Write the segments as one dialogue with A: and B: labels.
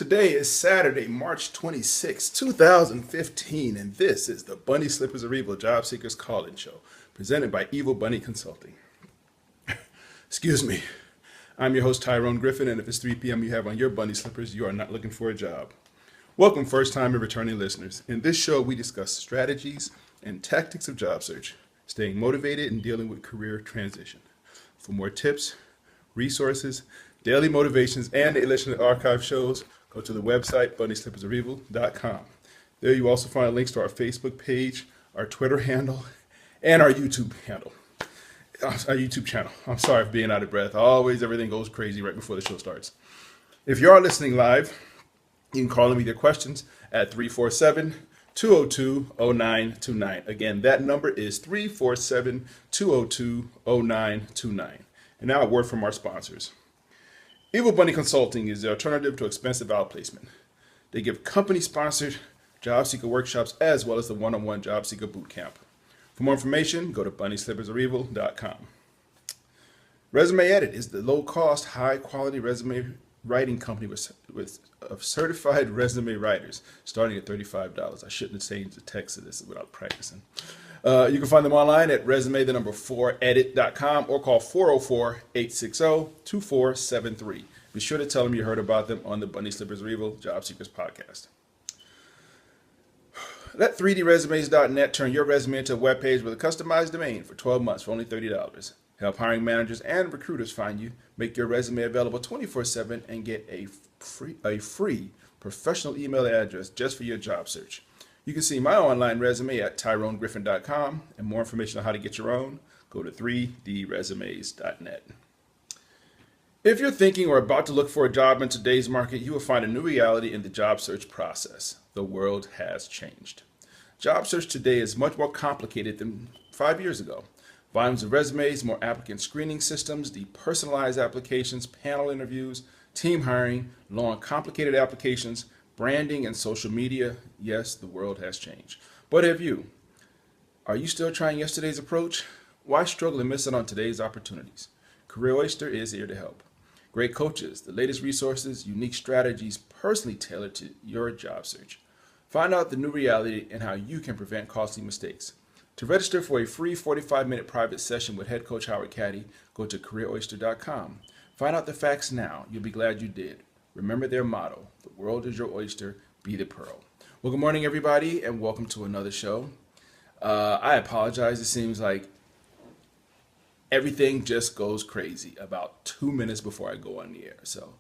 A: Today is Saturday, March 26, 2015, and this is the Bunny Slippers of Evil Job Seekers Call-In Show, presented by Evil Bunny Consulting. Excuse me. I'm your host, Tyrone Griffin, and if it's 3 p.m. you have on your bunny slippers, you are not looking for a job. Welcome, first-time and returning listeners. In this show, we discuss strategies and tactics of job search, staying motivated and dealing with career transition. For more tips, resources, daily motivations, and the election archive shows, go to the website, bunnyslippersofevil.com. There you also find links to our Facebook page, our Twitter handle, and our YouTube handle. Our YouTube channel. I'm sorry for being out of breath. Always everything goes crazy right before the show starts. If you are listening live, you can call in with your questions at 347-202-0929. Again, that number is 347-202-0929. And now a word from our sponsors. Evil Bunny Consulting is the alternative to expensive outplacement. They give company-sponsored job seeker workshops as well as the one-on-one job seeker boot camp. For more information, go to bunnyslippersofevil.com. Resume Edit is the low-cost, high-quality resume writing company with certified resume writers, starting at $35. I shouldn't have changed the text of this without practicing. You can find them online at resume4edit.com or call 404-860-2473. Be sure to tell them you heard about them on the Bunny Slippers of Evil Job Seekers podcast. Let 3dresumes.net turn your resume into a webpage with a customized domain for 12 months for only $30. Help hiring managers and recruiters find you, make your resume available 24/7, and get a free professional email address just for your job search. You can see my online resume at tyronegriffin.com, and more information on how to get your own, go to 3dresumes.net. If you're thinking or about to look for a job in today's market, you will find a new reality in the job search process. The world has changed. Job search today is much more complicated than 5 years ago. Volumes of resumes, more applicant screening systems, depersonalized applications, panel interviews, team hiring, long complicated applications, branding, and social media. Yes, the world has changed. But have you? Are you still trying yesterday's approach? Why struggle and miss out on today's opportunities? Career Oyster is here to help. Great coaches, the latest resources, unique strategies personally tailored to your job search. Find out the new reality and how you can prevent costly mistakes. To register for a free 45-minute private session with head coach Howard Caddy, go to careeroyster.com. Find out the facts now. You'll be glad you did. Remember their motto, the world is your oyster, be the pearl. Well, good morning, everybody, and welcome to another show. I apologize. It seems like everything just goes crazy about 2 minutes before I go on the air. So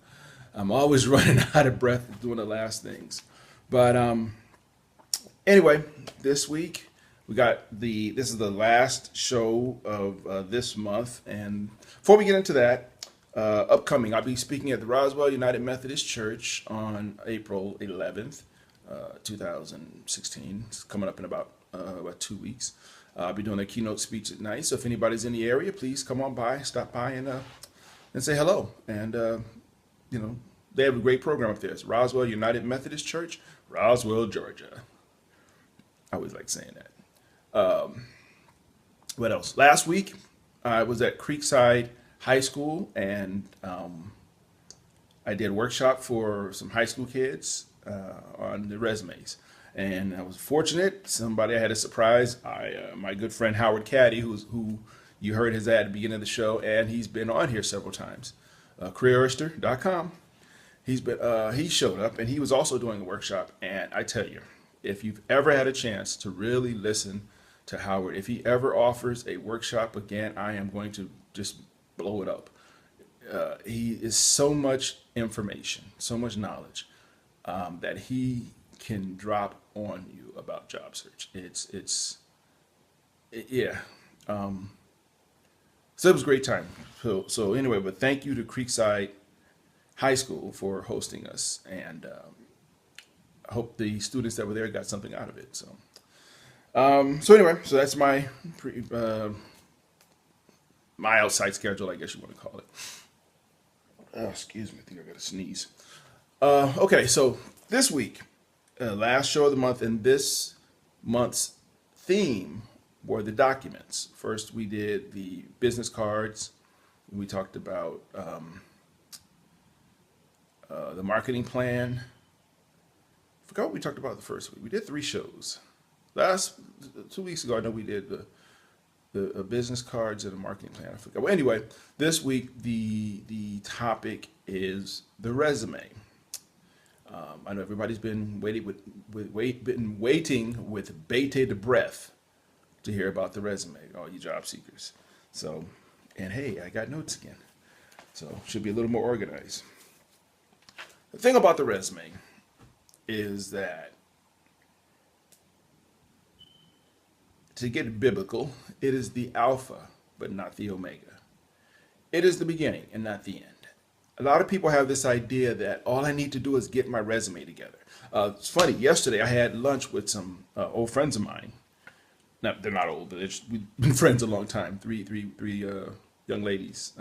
A: I'm always running out of breath doing the last things. But anyway, this week this is the last show of this month. And before we get into that, upcoming, I'll be speaking at the Roswell United Methodist Church on April 11th, 2016. It's coming up in about 2 weeks. I'll be doing a keynote speech at night. So if anybody's in the area, please come on by, stop by, and say hello. And they have a great program up there. It's Roswell United Methodist Church, Roswell, Georgia. I always like saying that. What else? Last week, I was at Creekside High School, and I did a workshop for some high school kids on the resumes. And I was fortunate. Somebody I had a surprise. My good friend Howard Caddy, who you heard his ad at the beginning of the show, and he's been on here several times. CareerOyster.com. He showed up, and he was also doing a workshop. And I tell you, if you've ever had a chance to really listen to Howard, if he ever offers a workshop again, I am going to just blow it up. He is so much information, so much knowledge that he can drop on you about job search. Yeah. So it was a great time. So anyway, but thank you to Creekside High School for hosting us, and I hope the students that were there got something out of it. So anyway, so that's my outside schedule, I guess you want to call it. Oh, excuse me, I think I got to sneeze. Okay, so this week, last show of the month, and this month's theme were the documents. First, we did the business cards. We talked about the marketing plan. Forgot what we talked about the first week. We did 3 shows. Last 2 weeks ago, I know we did the business cards and the marketing plan. I forgot. Well, anyway, this week the topic is the resume. I know everybody's been waiting with bated breath to hear about the resume, all you job seekers. So, and hey, I got notes again, so should be a little more organized. The thing about the resume is that, to get biblical, it is the Alpha, but not the Omega. It is the beginning and not the end. A lot of people have this idea that all I need to do is get my resume together. It's funny, yesterday I had lunch with some old friends of mine. Now, they're not old, we've been friends a long time. Three young ladies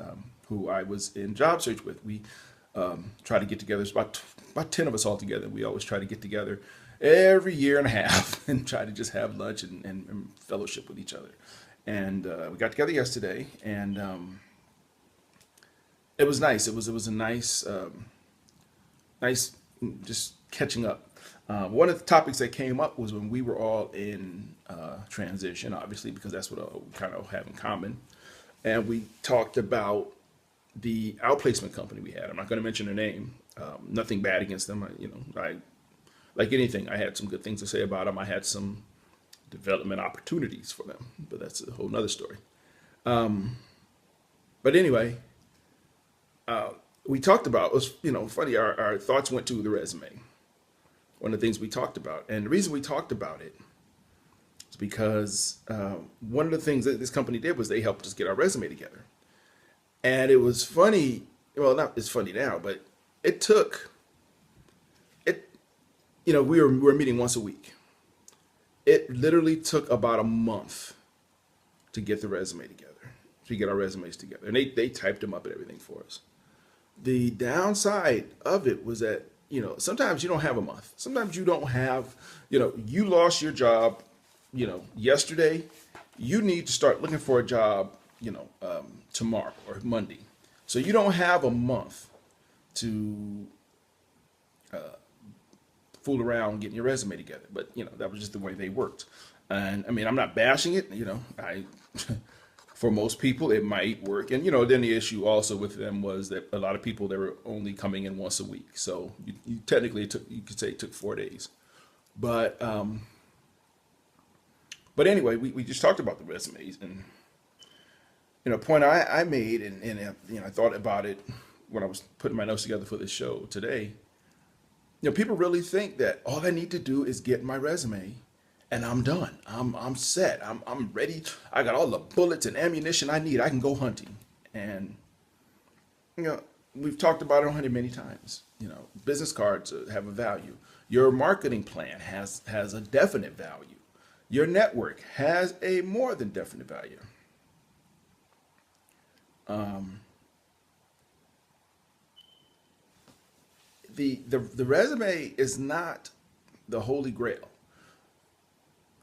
A: who I was in job search with. We try to get together. It's about 10 of us all together. We always try to get together every year and a half and try to just have lunch and fellowship with each other. And we got together yesterday, and it was nice. It was a nice, nice just catching up. One of the topics that came up was when we were all in transition, obviously, because that's what we kind of have in common. And we talked about the outplacement company we had. I'm not going to mention their name. Nothing bad against them. I like anything, I had some good things to say about them. I had some development opportunities for them, but that's a whole nother story. But anyway, we talked about, it was, funny, our thoughts went to the resume. One of the things we talked about. And the reason we talked about it is because one of the things that this company did was they helped us get our resume together. And it was funny, well, not it's funny now, but it took, we were meeting once a week. It literally took about a month to get the resume together, to get our resumes together. And they typed them up and everything for us. The downside of it was that, sometimes you don't have a month. Sometimes you don't have, you lost your job, yesterday. You need to start looking for a job, tomorrow or Monday. So you don't have a month to fool around getting your resume together. But, that was just the way they worked. And I mean, I'm not bashing it. For most people, it might work. And, then the issue also with them was that a lot of people, they were only coming in once a week. So you technically you could say it took 4 days. But anyway, we just talked about the resumes. And, a point I made, and I thought about it when I was putting my notes together for this show today. People really think that all I need to do is get my resume and I'm done. I'm set. I'm ready. I got all the bullets and ammunition I need. I can go hunting. And we've talked about it on hunting many times. Business cards have a value. Your marketing plan has a definite value. Your network has a more than definite value. The resume is not the holy grail.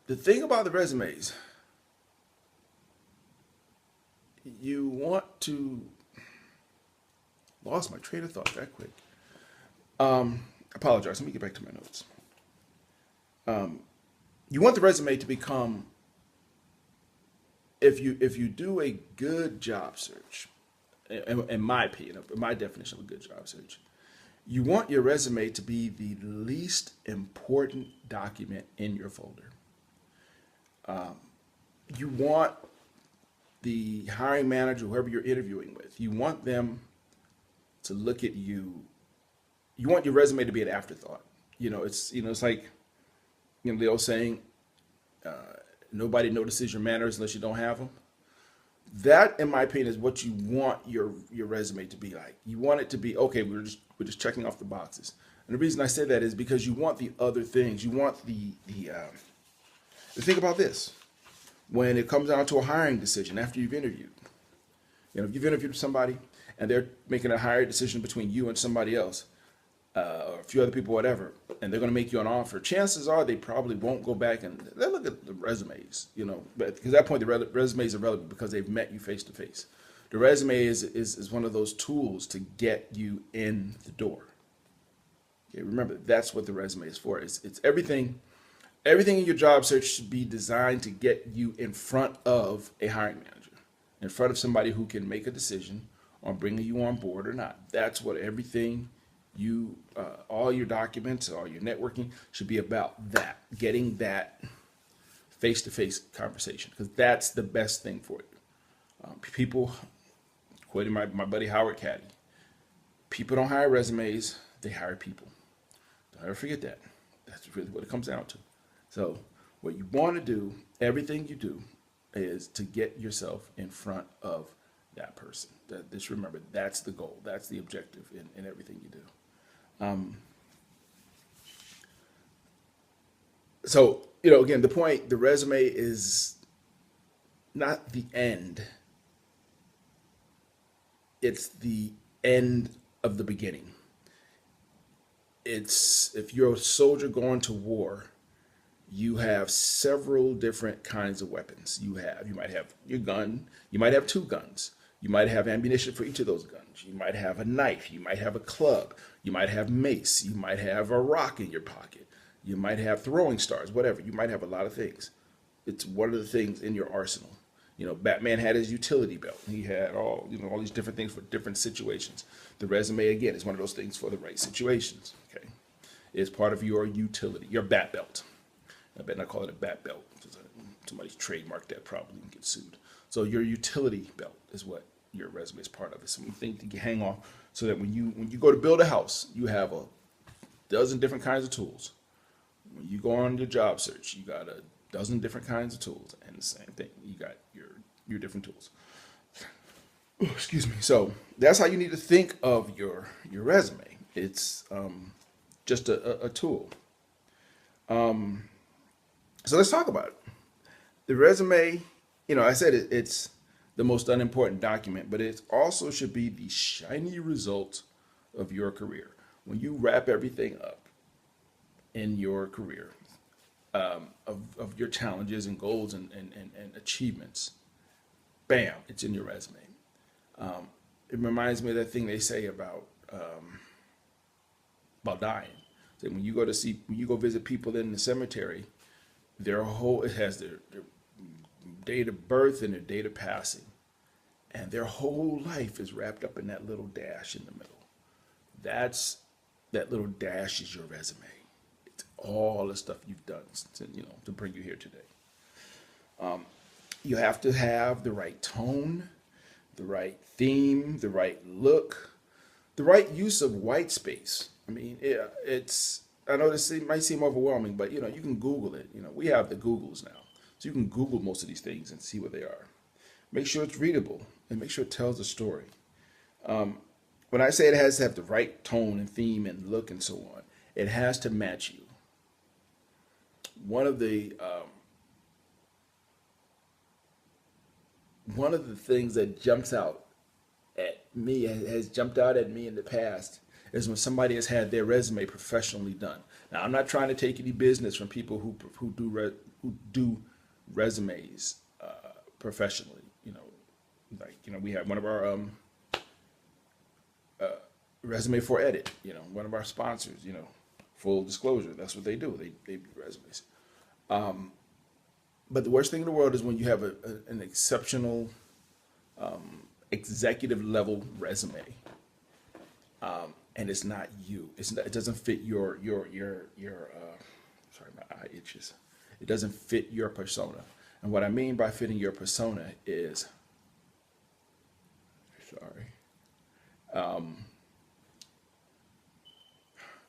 A: The thing about the resumes, you want to, lost my train of thought that quick. Apologize, let me get back to my notes. You want the resume to become, if you do a good job search, in my opinion, my definition of a good job search, you want your resume to be the least important document in your folder. You want the hiring manager, whoever you're interviewing with, you want them to look at you. You want your resume to be an afterthought. It's like, the old saying, nobody notices your manners unless you don't have them. That, in my opinion, is what you want your resume to be like. You want it to be, okay, we're just checking off the boxes. And the reason I say that is because you want the other things. You want the think about this. When it comes down to a hiring decision after you've interviewed, if you've interviewed somebody and they're making a hiring decision between you and somebody else, or a few other people, whatever, and they're going to make you an offer, chances are they probably won't go back and they'll look at the resumes, but because at that point the resumes are relevant because they've met you face to face. The resume is one of those tools to get you in the door. Okay, remember that's what the resume is for. It's everything. Everything in your job search should be designed to get you in front of a hiring manager, in front of somebody who can make a decision on bringing you on board or not. That's what everything all your documents, all your networking should be about. That getting that face-to-face conversation, because that's the best thing for you. People, quoting my buddy Howard Caddy, people don't hire resumes, they hire people. Don't ever forget that. That's really what it comes down to. So what you want to do, everything you do, is to get yourself in front of that person. Just remember, that's the goal. That's the objective in everything you do. So, again, the point, the resume is not the end. It's the end of the beginning. It's, if you're a soldier going to war, you have several different kinds of weapons. You might have your gun, you might have two guns, you might have ammunition for each of those guns, you might have a knife, you might have a club, you might have mace, you might have a rock in your pocket, you might have throwing stars, whatever. You might have a lot of things. It's one of the things in your arsenal. Batman had his utility belt. He had all these different things for different situations. The resume, again, is one of those things for the right situations. Okay, it's part of your utility, your bat belt. I better not call it a bat belt, because somebody's trademarked that probably and get sued. So your utility belt is what your resume is part of. It's something to hang on, so that when you go to build a house, you have a dozen different kinds of tools. When you go on your job search, you got a dozen different kinds of tools, and the same thing. You got your different tools. Oh, excuse me. So that's how you need to think of your resume. It's just a tool. So let's talk about it. The resume, I said it's the most unimportant document, but it also should be the shiny result of your career. When you wrap everything up in your career, of your challenges and goals and achievements, bam, it's in your resume. It reminds me of that thing they say about dying. So when you go visit people in the cemetery, it has their date of birth and their date of passing, and their whole life is wrapped up in that little dash in the middle. That little dash is your resume. It's all the stuff you've done to bring you here today. You have to have the right tone, the right theme, the right look, the right use of white space. I mean, I know this might seem overwhelming, but you can Google it. We have the Googles now, so you can Google most of these things and see what they are. Make sure it's readable and make sure it tells a story. When I say it has to have the right tone and theme and look and so on, it has to match you. One of the things that jumps out at me, has jumped out at me in the past, is when somebody has had their resume professionally done. Now, I'm not trying to take any business from people who do resumes professionally. We have one of our Resume for Edit. One of our sponsors. Full disclosure, that's what they do. They do resumes. But the worst thing in the world is when you have an exceptional executive level resume. And it's not you. It doesn't fit your sorry, my eye itches. It doesn't fit your persona. And what I mean by fitting your persona is, I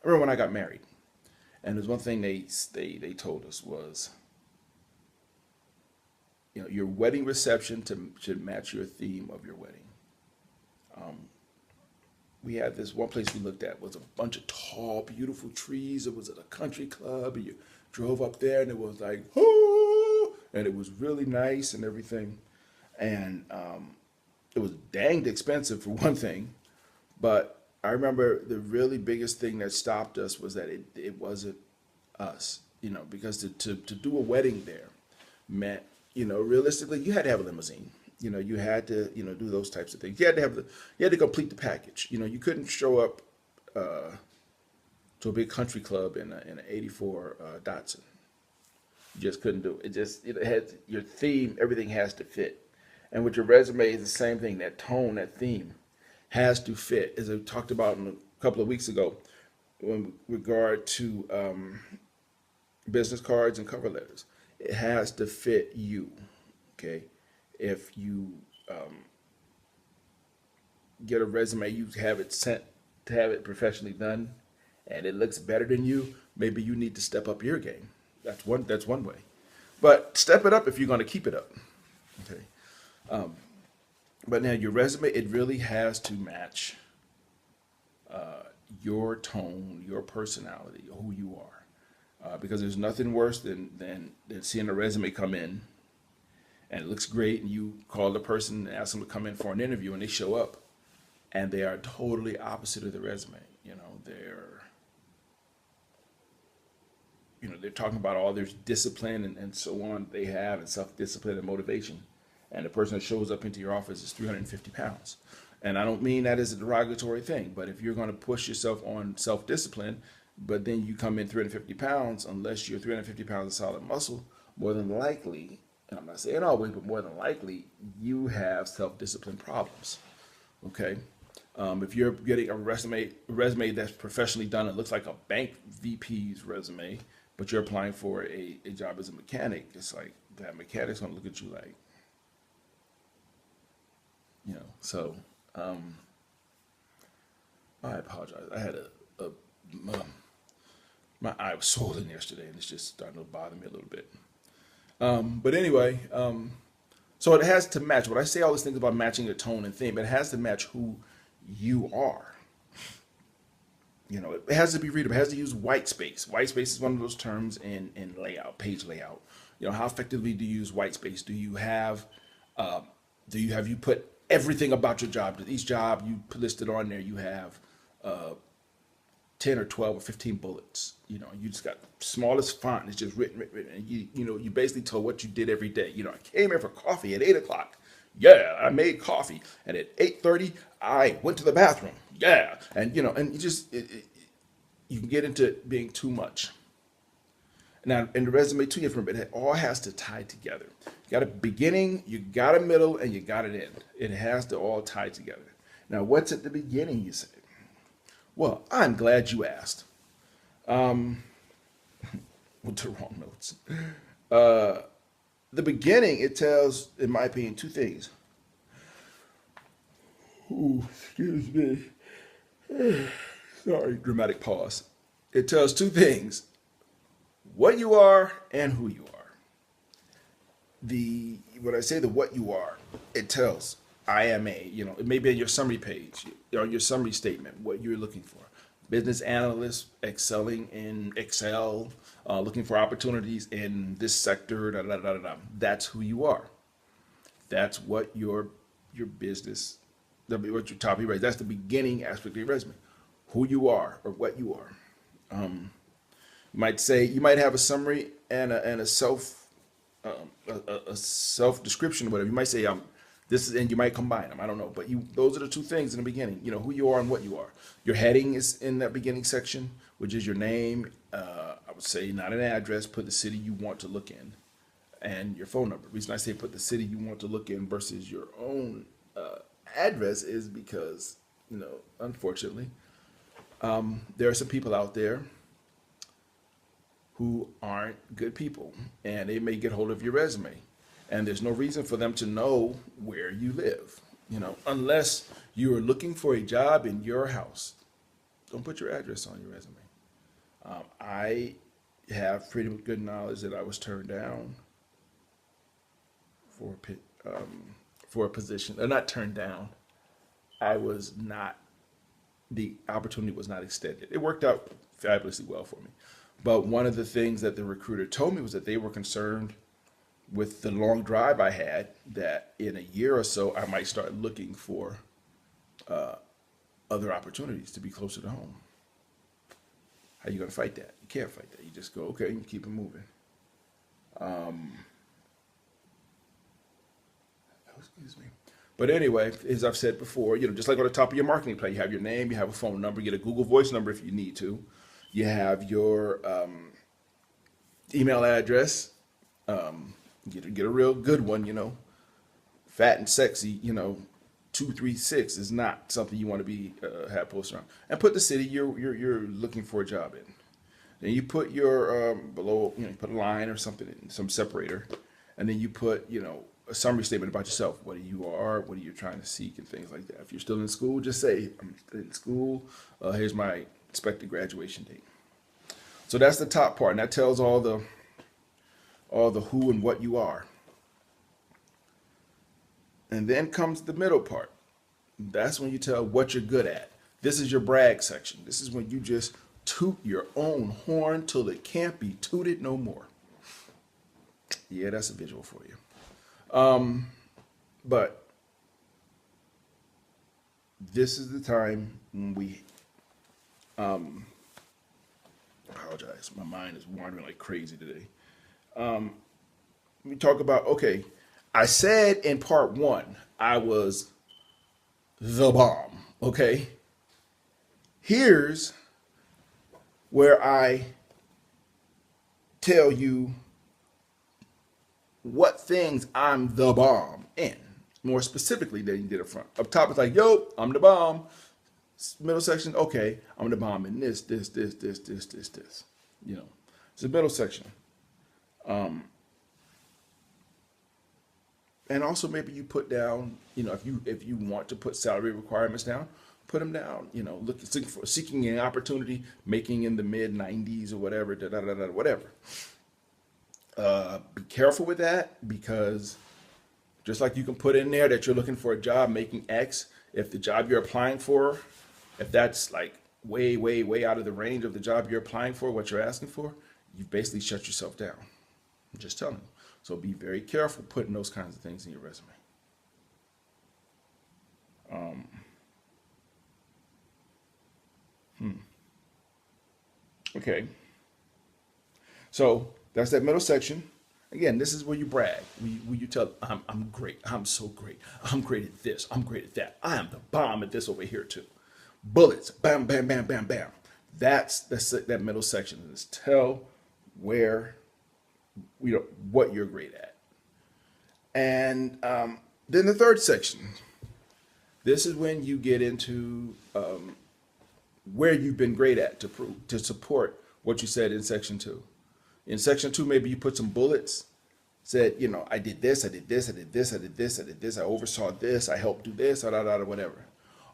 A: remember when I got married, and there's one thing they told us was, your wedding reception should match your theme of your wedding. We had this one place we looked at was a bunch of tall, beautiful trees. It was at a country club, and you drove up there, and it was like, oh, and it was really nice and everything. And it was danged expensive for one thing, but I remember the really biggest thing that stopped us was that it wasn't us, because to do a wedding there meant, realistically, you had to have a limousine. You had to, do those types of things. You had to complete the package. You couldn't show up to a big country club in an '84 Datsun. You just couldn't do it. It had your theme. Everything has to fit. And with your resume, is the same thing. That tone, that theme, has to fit. As I talked about a couple of weeks ago, in regard to business cards and cover letters, it has to fit you. Okay, if you get a resume, you have it sent to have it professionally done, and it looks better than you. Maybe you need to step up your game. That's one way, but step it up if you're going to keep it up. Okay, but now your resume, it really has to match your tone, your personality, who you are, because there's nothing worse than seeing a resume come in and it looks great, and you call the person and ask them to come in for an interview, and they show up and they are totally opposite of the resume. They're talking about all their discipline and so on they have, and self-discipline and motivation, and the person that shows up into your office is 350 pounds. And I don't mean that as a derogatory thing, but if you're going to push yourself on self-discipline, but then you come in 350 pounds, unless you're 350 pounds of solid muscle, more than likely, and I'm not saying always, but more than likely, you have self-discipline problems. Okay? If you're getting a resume that's professionally done, it looks like a bank VP's resume, but you're applying for a job as a mechanic, it's like that mechanic's going to look at you like, so I apologize. I had my eye was swollen yesterday, and it's just starting to bother me a little bit. But anyway, so it has to match. When I say all these things about matching your tone and theme, it has to match who you are. It has to be readable. It has to use white space. White space is one of those terms in layout, page layout. How effectively do you use white space? Do you put everything about your job? Each job you listed on there, you have 10 or 12 or 15 bullets. You just got smallest font. It's just written. And you basically told what you did every day. I came here for coffee at 8 o'clock. Yeah, I made coffee. And at 8:30, I went to the bathroom. Yeah. And, and you can get into being too much. Now, in the resume too, it all has to tie together. You got a beginning, you got a middle, and you got an end. It has to all tie together. Now, what's at the beginning, you say? Well, I'm glad you asked. With the wrong notes. The beginning, it tells, in my opinion, two things. Ooh, excuse me. Sorry, dramatic pause. It tells two things: what you are and who you are. When I say the what you are, it tells I am it may be on your summary page, your summary statement, what you're looking for. Business analyst, excelling in Excel, looking for opportunities in this sector, da, da, da, da, da. That's who you are. That's what your business, what your topic, right? That's the beginning aspect of your resume. Who you are or what you are. You might have a summary and a self description or whatever. You might say this is, and you might combine them. I don't know, but those are the two things in the beginning. Who you are and what you are. Your heading is in that beginning section, which is your name. I would say not an address. Put the city you want to look in, and your phone number. The reason I say put the city you want to look in versus your own address is because unfortunately, there are some people out there who aren't good people, and they may get hold of your resume, and there's no reason for them to know where you live, unless you are looking for a job in your house. Don't put your address on your resume. I have pretty good knowledge that I was turned down for a position. Not turned down. The opportunity was not extended. It worked out fabulously well for me. But one of the things that the recruiter told me was that they were concerned with the long drive I had, that in a year or so, I might start looking for other opportunities to be closer to home. How are you going to fight that? You can't fight that. You just go, okay, and keep it moving. Excuse me. But anyway, as I've said before, just like on the top of your marketing plan, you have your name, you have a phone number, get a Google Voice number if you need to. You have your email address. Get a real good one, fat and sexy, 236 is not something you want to be have posted on. And put the city you're looking for a job in. Then you put your below, you put a line or something, some separator, and then you put, a summary statement about yourself, what you are, what are you trying to seek, and things like that. If you're still in school, just say I'm in school. Here's my expected graduation date. So that's the top part, and that tells all the who and what you are. And then comes the middle part. That's when you tell what you're good at. This is your brag section. This is when you just toot your own horn till it can't be tooted no more. Yeah, that's a visual for you. But this is the time when we apologize. My mind is wandering like crazy today. We talk about, okay, I said in part one, I was the bomb. Okay. Here's where I tell you what things I'm the bomb in. More specifically than you did up front. Up top, it's like, yo, I'm the bomb. Middle section, okay, I'm the bomb in this. It's the middle section. And also maybe you put down, if you want to put salary requirements down, put them down. Seeking an opportunity, making in the mid 90s or whatever, whatever. Be careful with that, because just like you can put in there that you're looking for a job making X, if the job you're applying for, if that's like way, way, way out of the range of the job you're applying for, what you're asking for, you've basically shut yourself down. I'm just telling you. So be very careful putting those kinds of things in your resume. Okay. So that's that middle section. Again, this is where you brag. Where you tell, I'm great. I'm so great. I'm great at this. I'm great at that. I am the bomb at this over here too. Bullets. Bam, bam, bam, bam, bam. That's that middle section. Is tell where, what you're great at. And then the third section. This is when you get into where you've been great at to support what you said in section 2. In section 2, maybe you put some bullets. Said, I did this, I did this, I did this, I did this, I did this, I oversaw this, I helped do this, whatever.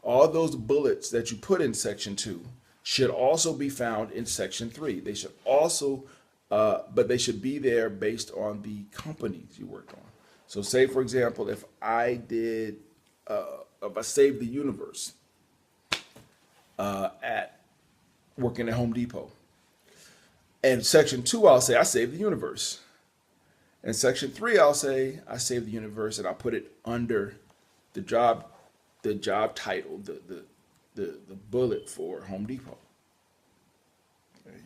A: All those bullets that you put in section 2 should also be found in section 3. They should also, but they should be there based on the companies you worked on. So say, for example, if I saved the universe at working at Home Depot. And section 2, I'll say I saved the universe. And section 3, I'll say I saved the universe, and I'll put it under the job title, the bullet for Home Depot. Okay.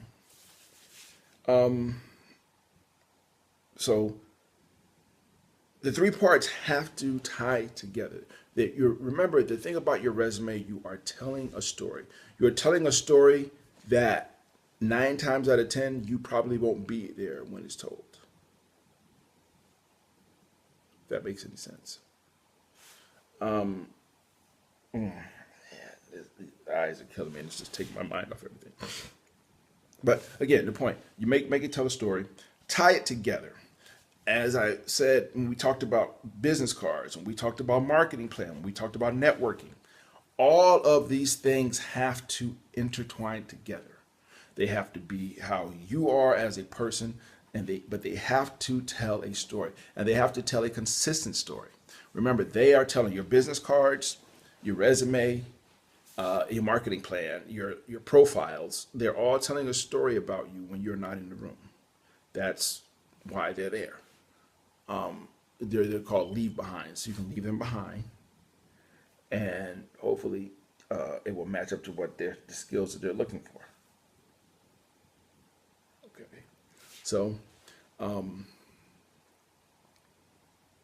A: So the 3 parts have to tie together. Remember, the thing about your resume, you are telling a story. You're telling a story that 9 times out of 10, you probably won't be there when it's told. If that makes any sense. The eyes are killing me, and it's just taking my mind off everything. But again, the point, you make it tell a story, tie it together. As I said, when we talked about business cards, when we talked about marketing plan, when we talked about networking, all of these things have to intertwine together. They have to be how you are as a person, but they have to tell a story, and they have to tell a consistent story. Remember, they are telling your business cards, your resume, your marketing plan, your profiles. They're all telling a story about you when you're not in the room. That's why they're there. They're called leave behinds. So you can leave them behind, and hopefully it will match up to what the skills that they're looking for. Okay, so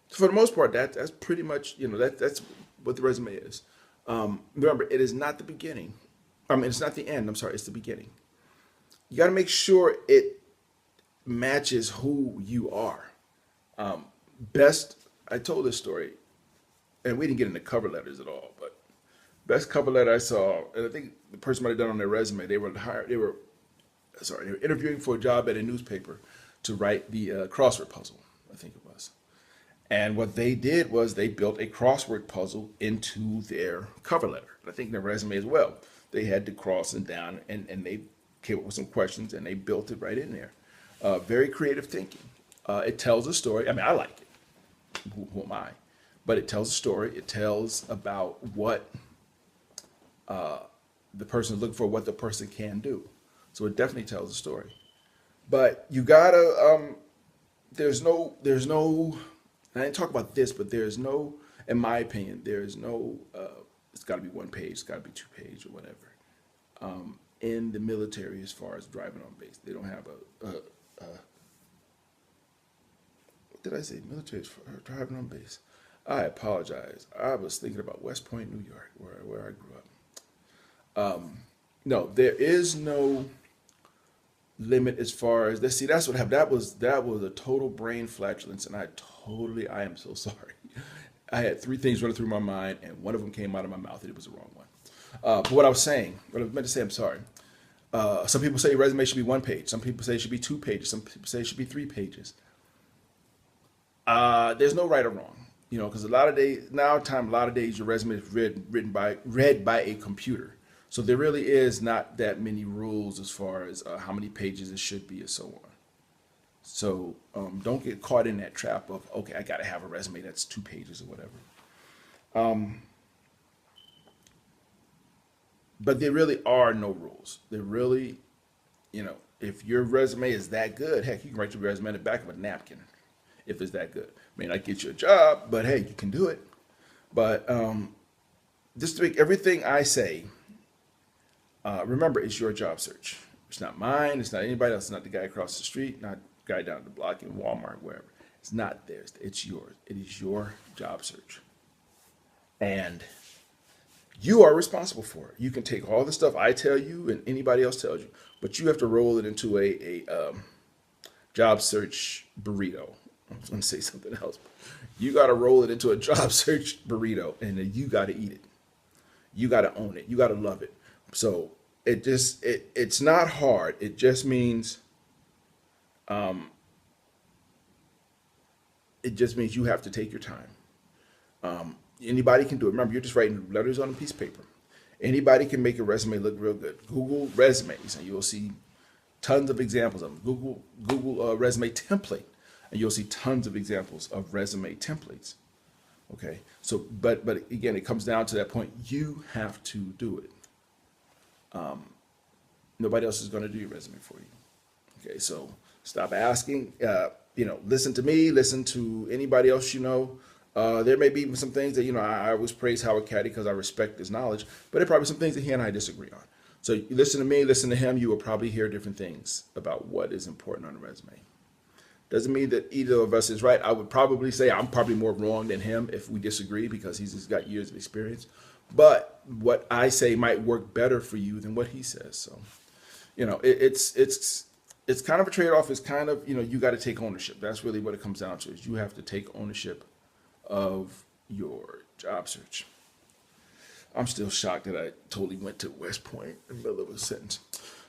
A: for the most part, that's pretty much that's what the resume is. Remember, it is not the beginning. It's not the end. I'm sorry, it's the beginning. you got to make sure it matches who you are. Best, I told this story, and we didn't get into cover letters at all, but best cover letter I saw, and I think the person might have done on their resume, they were interviewing for a job at a newspaper to write the crossword puzzle, I think it was. And what they did was they built a crossword puzzle into their cover letter. I think their resume as well. They had to cross and down, and they came up with some questions, and they built it right in there. Very creative thinking. It tells a story. I mean, I like it. Who am I? But it tells a story. It tells about what the person is looking for, what the person can do. So it definitely tells a story. But you gotta. There's no. And I didn't talk about this, but there's no. In my opinion, there's no. It's got to be one page. It's got to be 2 page or whatever. In the military, as far as driving on base, they don't have what did I say? Military is for driving on base. I apologize. I was thinking about West Point, New York, where I grew up. No, there is no limit as far as let's see. That's what happened. That was a total brain flatulence, and I am so sorry. I had 3 things running through my mind, and one of them came out of my mouth, and it was the wrong one. But what I was saying, what I meant to say, I'm sorry. Some people say your resume should be 1 page. Some people say it should be 2 pages. Some people say it should be 3 pages. There's no right or wrong, because a lot of days your resume is read by a computer. So there really is not that many rules as far as how many pages it should be and so on. So don't get caught in that trap of, okay, I got to have a resume that's 2 pages or whatever. But there really are no rules. There really, if your resume is that good, heck, you can write your resume in the back of a napkin if it's that good. May not get you a job, but hey, you can do it. But just to make everything I say, remember, it's your job search. It's not mine. It's not anybody else. It's not the guy across the street, not the guy down the block in Walmart, wherever. It's not theirs. It's yours. It is your job search. And you are responsible for it. You can take all the stuff I tell you and anybody else tells you, but you have to roll it into a job search burrito. I was going to say something else. You got to roll it into a job search burrito, and then you got to eat it. You got to own it. You got to love it. So it's not hard. It just means you have to take your time. Anybody can do it. Remember, you're just writing letters on a piece of paper. Anybody can make a resume look real good. Google resumes, and you'll see tons of examples of them. Google resume template, and you'll see tons of examples of resume templates. Okay, so but again, it comes down to that point. You have to do it. Nobody else is going to do your resume for you. Okay, so stop asking. Listen to me. Listen to anybody else you know. There may be some things that, I always praise Howard Caddy because I respect his knowledge, but there are probably some things that he and I disagree on. So you listen to me, listen to him, you will probably hear different things about what is important on a resume. Doesn't mean that either of us is right. I would probably say I'm probably more wrong than him if we disagree because he's just got years of experience. But what I say might work better for you than what he says. So, it's kind of a trade-off. It's kind of, you got to take ownership. That's really what it comes down to is you have to take ownership of your job search. I'm still shocked that I totally went to West Point in the middle of a sentence.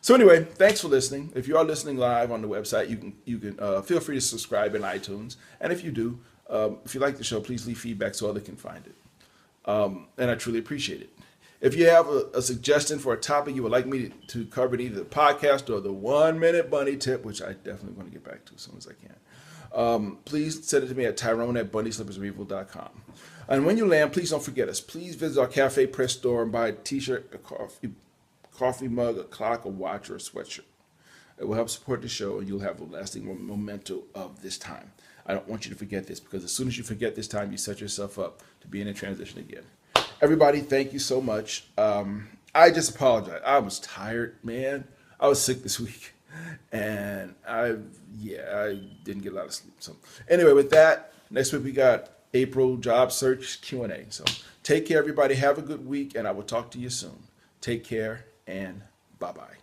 A: So anyway, thanks for listening. If you are listening live on the website, you can feel free to subscribe in iTunes. And if you do, if you like the show, please leave feedback so others can find it. And I truly appreciate it. If you have a suggestion for a topic you would like me to cover in either the podcast or the 1-minute bunny tip, which I definitely want to get back to as soon as I can, please send it to me at Tyrone@bunnyslippersrevival.com. And when you land, please don't forget us. Please visit our Cafe Press store and buy a t-shirt, a coffee mug, a clock, a watch, or a sweatshirt. It will help support the show, and you'll have a lasting memento of this time. I don't want you to forget this, because as soon as you forget this time, you set yourself up to be in a transition again. Everybody, thank you so much. I just apologize. I was tired, man. I was sick this week, and I didn't get a lot of sleep. So anyway, with that, next week we got April job search Q&A. So take care, everybody. Have a good week, and I will talk to you soon. Take care, and bye-bye.